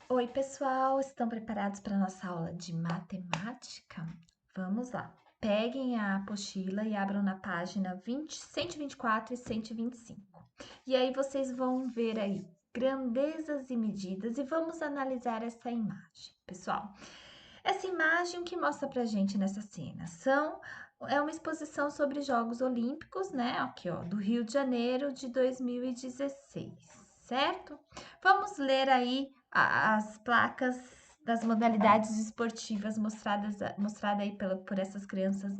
Oi, pessoal, estão preparados para a nossa aula de matemática? Vamos lá. Peguem a apostila e abram na página 124 e 125. E aí vocês vão ver aí grandezas e medidas e vamos analisar essa imagem. Pessoal, essa imagem que mostra pra gente nessa cena é uma exposição sobre Jogos Olímpicos, né? Aqui, ó, do Rio de Janeiro de 2016, certo? Vamos ler aí as placas das modalidades esportivas mostrada aí por essas crianças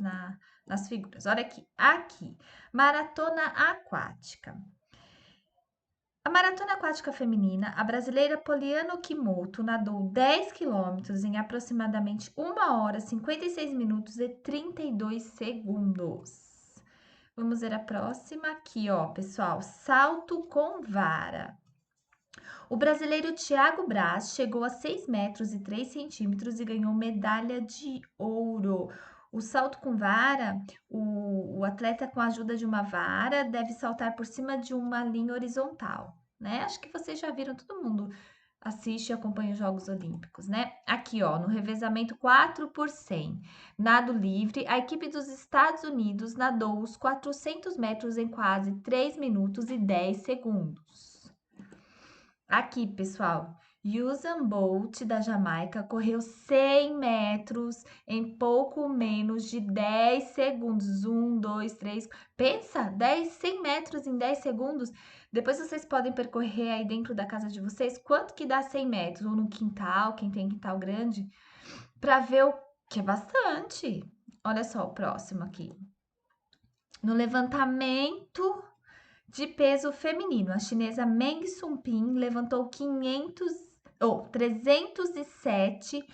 nas figuras. Olha aqui, maratona aquática. A maratona aquática feminina, a brasileira Poliana Okimoto nadou 10 quilômetros em aproximadamente 1 hora, 56 minutos e 32 segundos. Vamos ver a próxima aqui, ó, pessoal. Salto com vara. O brasileiro Thiago Braz chegou a 6 metros e 3 centímetros e ganhou medalha de ouro. O salto com vara, o atleta com a ajuda de uma vara deve saltar por cima de uma linha horizontal, né? Acho que vocês já viram, todo mundo assiste e acompanha os Jogos Olímpicos, né? Aqui, ó, no revezamento 4 por 100, nado livre, a equipe dos Estados Unidos nadou os 400 metros em quase 3 minutos e 10 segundos. Aqui, pessoal, Usain Bolt da Jamaica correu 100 metros em pouco menos de 10 segundos. 1, 2, 3. Pensa, 100 metros em 10 segundos. Depois vocês podem percorrer aí dentro da casa de vocês quanto que dá 100 metros, ou no quintal, quem tem quintal grande, para ver o que é bastante. Olha só o próximo aqui. No levantamento de peso feminino, a chinesa Meng Sunping levantou 307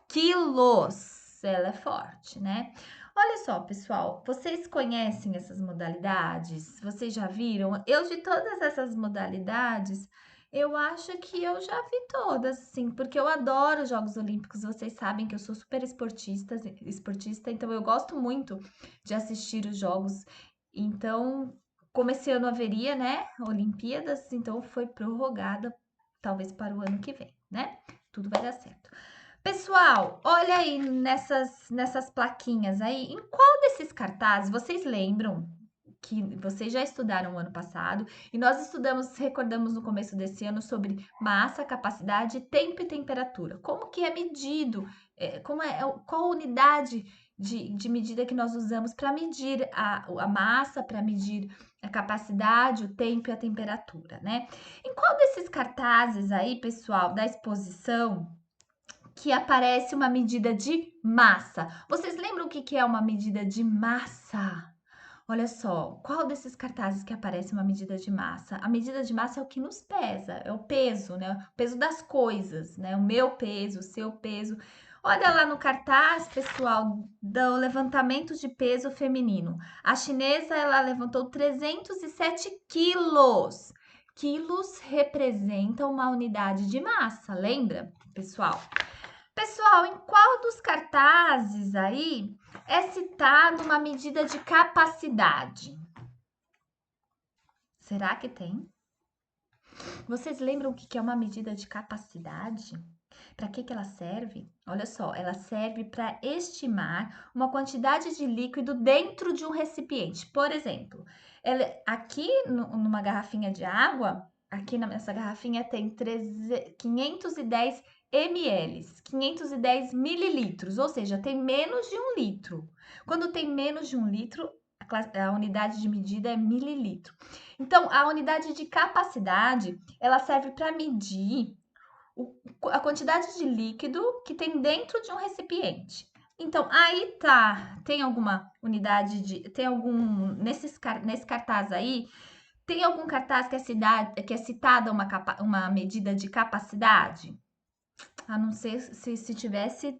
quilos. Ela é forte, né? Olha só, pessoal, vocês conhecem essas modalidades? Vocês já viram? Eu, de todas essas modalidades, eu acho que eu já vi todas, sim, porque eu adoro Jogos Olímpicos. Vocês sabem que eu sou super esportista, então eu gosto muito de assistir os jogos. Então, como esse ano haveria, né, Olimpíadas, então foi prorrogada, talvez para o ano que vem, né? Tudo vai dar certo. Pessoal, olha aí nessas plaquinhas aí, em qual desses cartazes vocês lembram que vocês já estudaram o ano passado e nós recordamos no começo desse ano sobre massa, capacidade, tempo e temperatura. Como que é medido? Qual unidade de medida que nós usamos para medir a massa, para medir a capacidade, o tempo e a temperatura, né? Em qual desses cartazes aí, pessoal, da exposição, que aparece uma medida de massa? Vocês lembram o que que é uma medida de massa? Olha só, qual desses cartazes que aparece uma medida de massa? A medida de massa é o que nos pesa, é o peso, né? O peso das coisas, né? O meu peso, o seu peso. Olha lá no cartaz, pessoal, do levantamento de peso feminino. A chinesa, ela levantou 307 quilos. Quilos representam uma unidade de massa, lembra, pessoal? Pessoal, em qual dos cartazes aí é citada uma medida de capacidade? Será que tem? Vocês lembram o que é uma medida de capacidade? Para que ela serve? Olha só, ela serve para estimar uma quantidade de líquido dentro de um recipiente. Por exemplo, aqui numa garrafinha de água, aqui nessa garrafinha tem 510 ml, 510 mililitros, ou seja, tem menos de 1 litro. Quando tem menos de 1 litro, a unidade de medida é mililitro. Então, a unidade de capacidade, ela serve para medir a quantidade de líquido que tem dentro de um recipiente. Então, aí tá. Tem alguma unidade de. Tem algum. Nesse cartaz aí, tem algum cartaz que é citada uma medida de capacidade? A não ser se tivesse,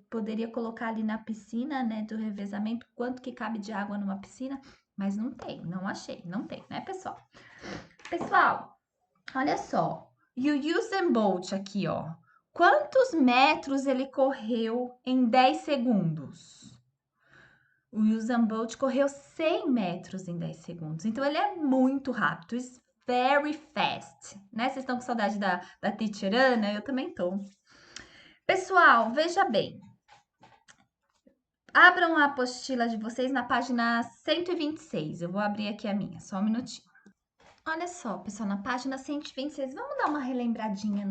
poderia colocar ali na piscina, né, do revezamento, quanto que cabe de água numa piscina, mas não tem, não achei, não tem, né, pessoal? Pessoal, olha só, e o Usain Bolt aqui, ó. Quantos metros ele correu em 10 segundos? O Usain Bolt correu 100 metros em 10 segundos. Então, ele é muito rápido. very fast, né? Vocês estão com saudade da teacher Ana? Eu também tô. Pessoal, veja bem. Abram a apostila de vocês na página 126. Eu vou abrir aqui a minha, só um minutinho. Olha só, pessoal, na página 126, vamos dar uma relembradinha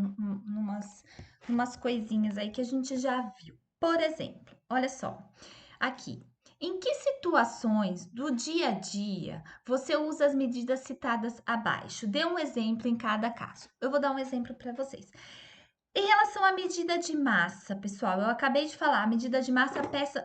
numas coisinhas aí que a gente já viu. Por exemplo, olha só, aqui. Em que situações do dia a dia você usa as medidas citadas abaixo? Dê um exemplo em cada caso. Eu vou dar um exemplo para vocês. Em relação à medida de massa, pessoal, eu acabei de falar, a medida de massa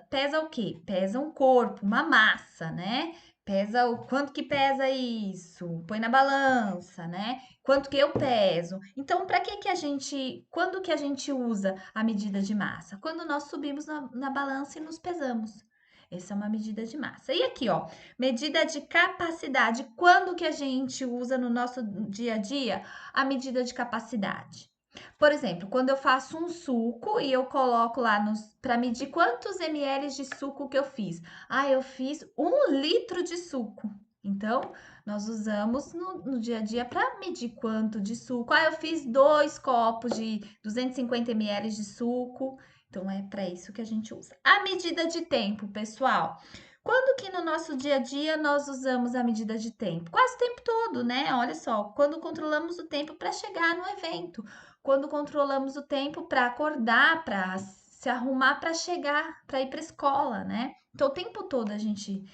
pesa o quê? Pesa um corpo, uma massa, né? Pesa o quanto que pesa isso? Põe na balança, né? Quanto que eu peso? Então, para que a gente, quando que a gente usa a medida de massa? Quando nós subimos na balança e nos pesamos. Essa é uma medida de massa. E aqui, ó, medida de capacidade. Quando que a gente usa no nosso dia a dia a medida de capacidade? Por exemplo, quando eu faço um suco e eu coloco lá para medir quantos ml de suco que eu fiz. Ah, eu fiz 1 litro de suco. Então, nós usamos no dia a dia para medir quanto de suco. Ah, eu fiz 2 copos de 250 ml de suco. Então, é para isso que a gente usa. A medida de tempo, pessoal. Quando que no nosso dia a dia nós usamos a medida de tempo? Quase o tempo todo, né? Olha só, quando controlamos o tempo para chegar no evento, quando controlamos o tempo para acordar, para se arrumar para chegar, para ir para a escola, né? Então, o tempo todo a gente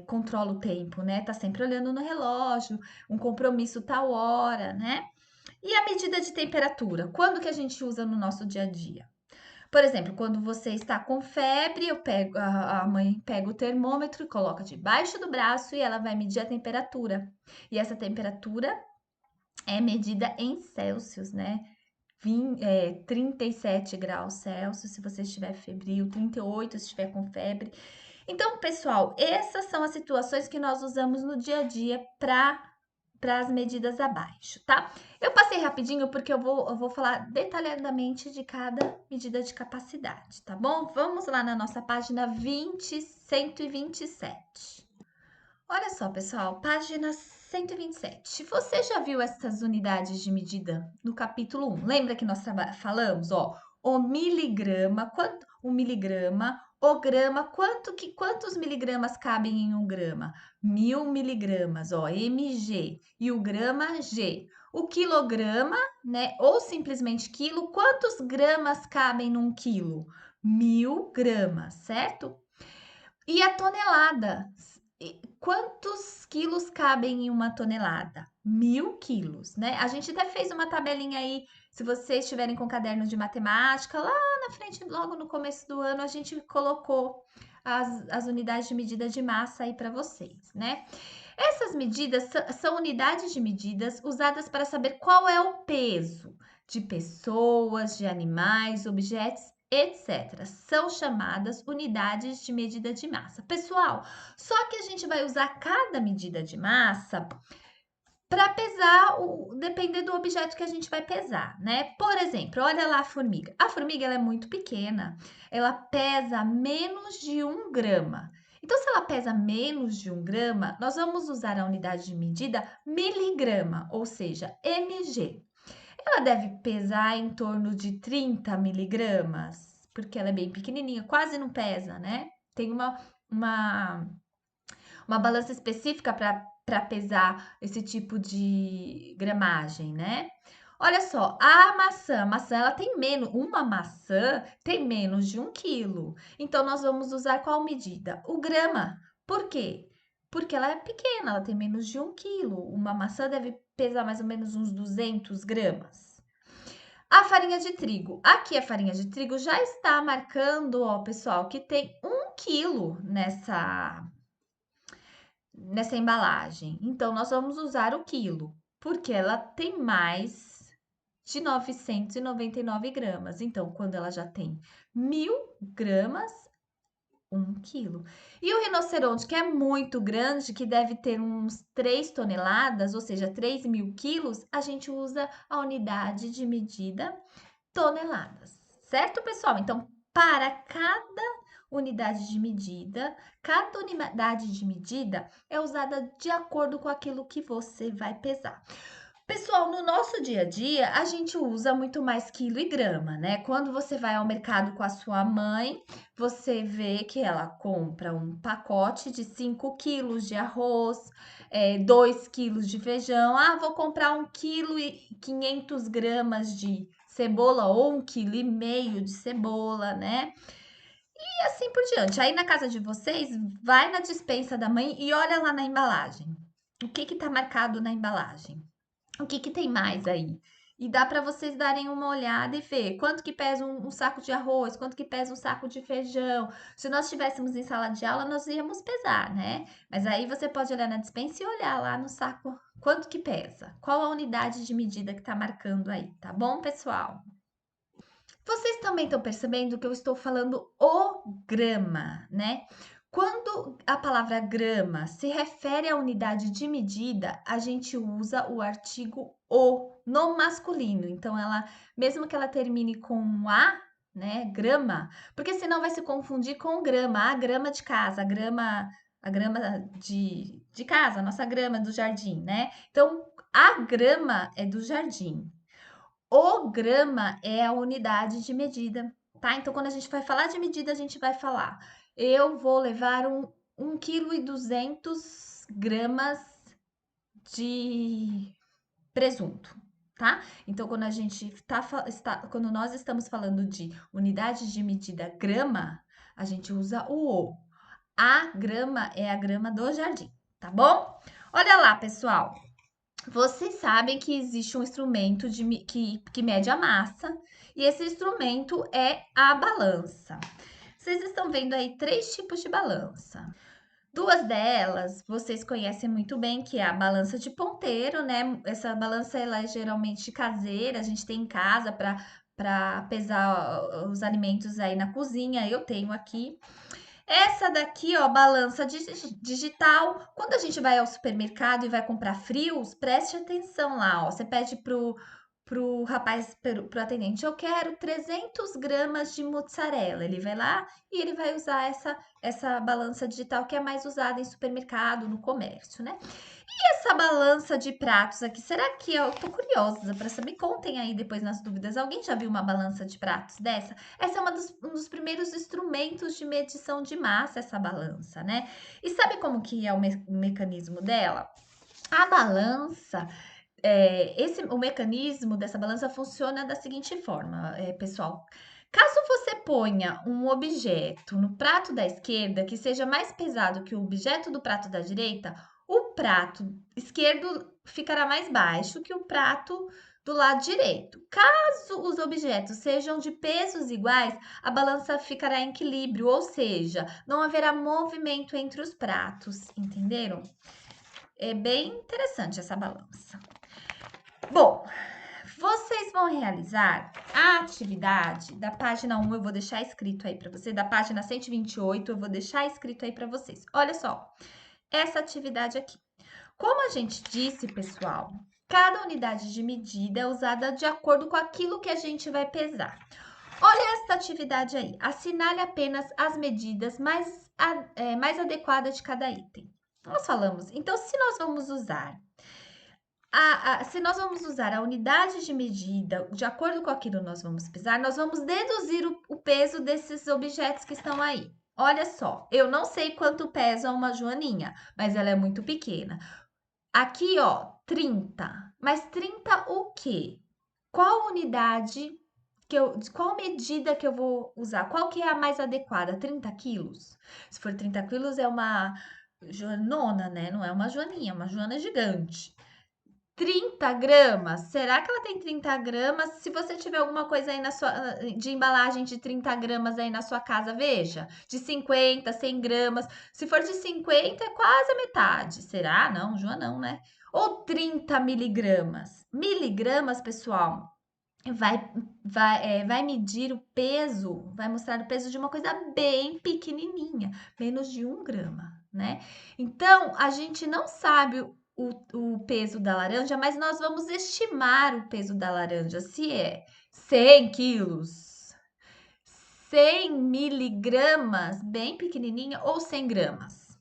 controla o tempo, né? Tá sempre olhando no relógio, um compromisso tal hora, né? E a medida de temperatura? Quando que a gente usa no nosso dia a dia? Por exemplo, quando você está com febre, a mãe pega o termômetro e coloca debaixo do braço e ela vai medir a temperatura. E essa temperatura é medida em Celsius, né? 37 graus Celsius se você estiver febril, 38 se estiver com febre. Então, pessoal, essas são as situações que nós usamos no dia a dia para as medidas abaixo, tá? Eu passei rapidinho porque eu vou falar detalhadamente de cada medida de capacidade, tá bom? Vamos lá na nossa página 127. Olha só, pessoal, página 127. Você já viu essas unidades de medida no capítulo 1? Lembra que nós falamos, ó, o miligrama, o miligrama, o grama, quantos miligramas cabem em um grama? 1000 miligramas, ó, mg, e o grama, g. O quilograma, né, ou simplesmente quilo, quantos gramas cabem num quilo? 1000 gramas, certo? E a tonelada? Quantos quilos cabem em uma tonelada? 1000 quilos, né? A gente até fez uma tabelinha aí, se vocês estiverem com caderno de matemática, lá na frente, logo no começo do ano, a gente colocou as unidades de medida de massa aí para vocês, né? Essas medidas são unidades de medidas usadas para saber qual é o peso de pessoas, de animais, objetos, etc. São chamadas unidades de medida de massa. Pessoal, só que a gente vai usar cada medida de massa para pesar, depender do objeto que a gente vai pesar, né? Por exemplo, olha lá a formiga. A formiga ela é muito pequena, ela pesa menos de 1 grama. Então, se ela pesa menos de 1 grama, nós vamos usar a unidade de medida miligrama, ou seja, mg. Ela deve pesar em torno de 30 miligramas, porque ela é bem pequenininha, quase não pesa, né? Tem uma, uma balança específica para pesar esse tipo de gramagem, né? Olha só, a maçã ela tem menos, uma maçã tem menos de 1 quilo. Então, nós vamos usar qual medida? O grama. Por quê? Porque ela é pequena, ela tem menos de 1 quilo. Uma maçã deve pesar mais ou menos uns 200 gramas. A farinha de trigo. Aqui a farinha de trigo já está marcando, ó, pessoal, que tem 1 quilo nessa embalagem. Então, nós vamos usar o quilo, porque ela tem mais de 999 gramas. Então, quando ela já tem 1000 gramas, 1 quilo. E o rinoceronte, que é muito grande, que deve ter uns 3 toneladas, ou seja, 3.000 quilos, a gente usa a unidade de medida toneladas, certo, pessoal? Então, para cada unidade de medida. Cada unidade de medida é usada de acordo com aquilo que você vai pesar. Pessoal, no nosso dia a dia, a gente usa muito mais quilo e grama, né? Quando você vai ao mercado com a sua mãe, você vê que ela compra um pacote de 5 quilos de arroz, 2 quilos de feijão. Ah, vou comprar 1,5 kg de cebola ou 1,5 kg de cebola, né? E assim por diante. Aí na casa de vocês, vai na despensa da mãe e olha lá na embalagem. O que que tá marcado na embalagem? O que que tem mais aí? E dá para vocês darem uma olhada e ver quanto que pesa um saco de arroz, quanto que pesa um saco de feijão. Se nós estivéssemos em sala de aula, nós íamos pesar, né? Mas aí você pode olhar na despensa e olhar lá no saco quanto que pesa. Qual a unidade de medida que tá marcando aí, tá bom, pessoal? Vocês também estão percebendo que eu estou falando o grama, né? Quando a palavra grama se refere à unidade de medida, a gente usa o artigo o no masculino. Então, ela, mesmo que ela termine com um a, né, grama, porque senão vai se confundir com grama, a grama de casa, a grama de casa, a nossa grama do jardim, né? Então, a grama é do jardim. O grama é a unidade de medida, tá? Então, quando a gente vai falar de medida, a gente vai falar: eu vou levar 1,2 kg de presunto, tá? Então, quando a gente quando nós estamos falando de unidade de medida grama, a gente usa o O. A grama é a grama do jardim, tá bom? Olha lá, pessoal. Vocês sabem que existe um instrumento que mede a massa, e esse instrumento é a balança. Vocês estão vendo aí 3 tipos de balança. Duas delas vocês conhecem muito bem, que é a balança de ponteiro, né? Essa balança ela é geralmente caseira, a gente tem em casa para pesar os alimentos aí na cozinha. Eu tenho aqui. Essa daqui, ó, balança digital. Quando a gente vai ao supermercado e vai comprar frios, preste atenção lá, ó. Você pede pro rapaz, pro atendente, eu quero 300 gramas de mozzarella. Ele vai lá e ele vai usar essa balança digital que é mais usada em supermercado, no comércio, né? Essa balança de pratos aqui, será que eu tô curiosa para saber? Contem aí depois nas dúvidas. Alguém já viu uma balança de pratos dessa? Essa é um dos primeiros instrumentos de medição de massa, essa balança, né? E sabe como que é o mecanismo dela? A balança, o mecanismo dessa balança funciona da seguinte forma, pessoal. Caso você ponha um objeto no prato da esquerda que seja mais pesado que o objeto do prato da direita, o prato esquerdo ficará mais baixo que o prato do lado direito. Caso os objetos sejam de pesos iguais, a balança ficará em equilíbrio, ou seja, não haverá movimento entre os pratos, entenderam? É bem interessante essa balança. Bom, vocês vão realizar a atividade da página 1, eu vou deixar escrito aí para você, da página 128, eu vou deixar escrito aí para vocês. Olha só, essa atividade aqui. Como a gente disse, pessoal, cada unidade de medida é usada de acordo com aquilo que a gente vai pesar. Olha essa atividade aí. Assinale apenas as medidas mais adequadas de cada item. Nós falamos, então, se nós vamos usar a unidade de medida de acordo com aquilo que nós vamos pesar, nós vamos deduzir o peso desses objetos que estão aí. Olha só, eu não sei quanto pesa uma joaninha, mas ela é muito pequena. Aqui, ó, 30. Mas 30 o quê? Qual unidade qual medida que eu vou usar? Qual que é a mais adequada? 30 quilos? Se for 30 quilos, é uma joanona, né? Não é uma joaninha, é uma joana gigante. 30 gramas? Será que ela tem 30 gramas? Se você tiver alguma coisa aí de embalagem de 30 gramas aí na sua casa, veja. De 50, 100 gramas. Se for de 50, é quase a metade. Será? Não, Joana, não, né? Ou 30 miligramas. Miligramas, pessoal, vai medir o peso, vai mostrar o peso de uma coisa bem pequenininha, menos de 1 grama, né? Então, a gente não sabe o peso da laranja, mas nós vamos estimar o peso da laranja, se é 100 quilos, 100 miligramas, bem pequenininha, ou 100 gramas?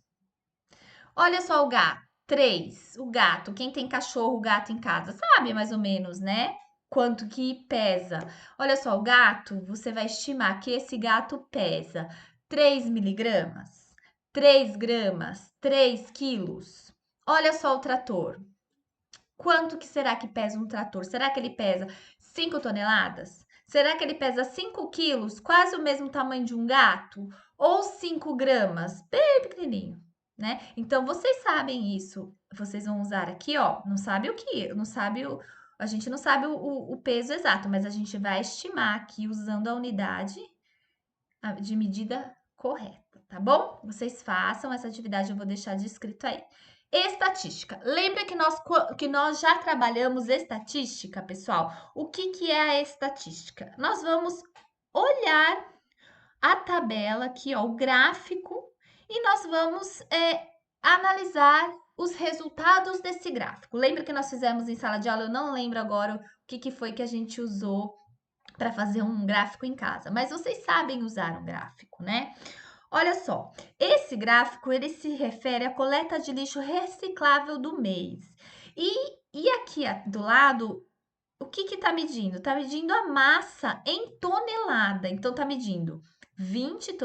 Olha só o gato. 3. O gato. Quem tem cachorro, gato em casa, sabe mais ou menos, né? Quanto que pesa. Olha só, o gato, você vai estimar que esse gato pesa 3 miligramas, 3 gramas, 3 quilos. Olha só o trator. Quanto que será que pesa um trator? Será que ele pesa 5 toneladas? Será que ele pesa 5 quilos, quase o mesmo tamanho de um gato? Ou 5 gramas, bem pequenininho, né? Então, vocês sabem isso. Vocês vão usar aqui, ó, não sabe o que, não sabe a gente não sabe o peso exato, mas a gente vai estimar aqui usando a unidade de medida correta, tá bom? Vocês façam essa atividade, eu vou deixar descrito aí. Estatística. Lembra que nós já trabalhamos estatística, pessoal? O que é a estatística? Nós vamos olhar a tabela aqui, ó, o gráfico, e nós vamos analisar os resultados desse gráfico. Lembra que nós fizemos em sala de aula? Eu não lembro agora o que foi que a gente usou para fazer um gráfico em casa, mas vocês sabem usar um gráfico, né? Olha só, esse gráfico ele se refere à coleta de lixo reciclável do mês. E aqui do lado, o que está medindo? Está medindo a massa em tonelada. Então, está medindo 20,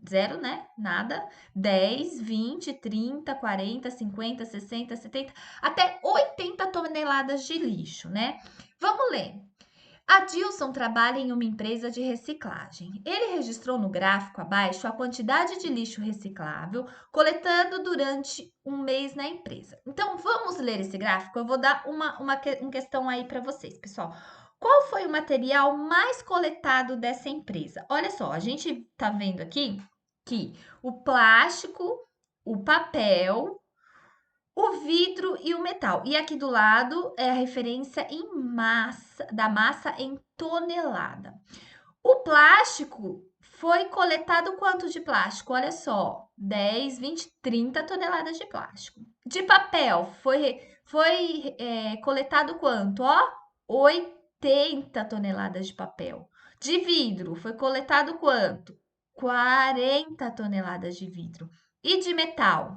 zero, né? Nada. 10, 20, 30, 40, 50, 60, 70, até 80 toneladas de lixo, né? Vamos ler. Adilson trabalha em uma empresa de reciclagem. Ele registrou no gráfico abaixo a quantidade de lixo reciclável coletado durante um mês na empresa. Então, vamos ler esse gráfico? Eu vou dar uma questão aí para vocês, pessoal. Qual foi o material mais coletado dessa empresa? Olha só, a gente tá vendo aqui que o plástico, o papel, o vidro e o metal. E aqui do lado é a referência em massa, da massa em tonelada. O plástico foi coletado quanto de plástico? Olha só, 10, 20, 30 toneladas de plástico. De papel foi coletado quanto? Ó, 80 toneladas de papel. De vidro foi coletado quanto? 40 toneladas de vidro. E de metal?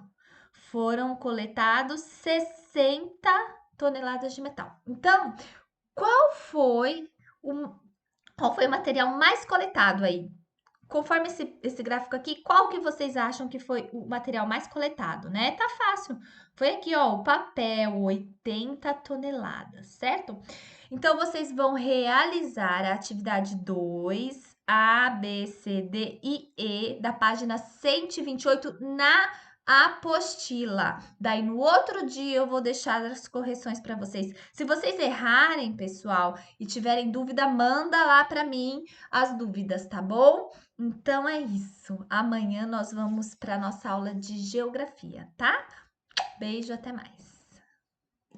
Foram coletados 60 toneladas de metal. Então, qual foi o material mais coletado aí? Conforme esse gráfico aqui, qual que vocês acham que foi o material mais coletado, né? Tá fácil. Foi aqui, ó, o papel, 80 toneladas, certo? Então, vocês vão realizar a atividade 2, A, B, C, D e E, da página 128, na apostila. Daí, no outro dia, eu vou deixar as correções para vocês. Se vocês errarem, pessoal, e tiverem dúvida, manda lá para mim as dúvidas, tá bom? Então é isso. Amanhã nós vamos para nossa aula de geografia, tá? Beijo, até mais.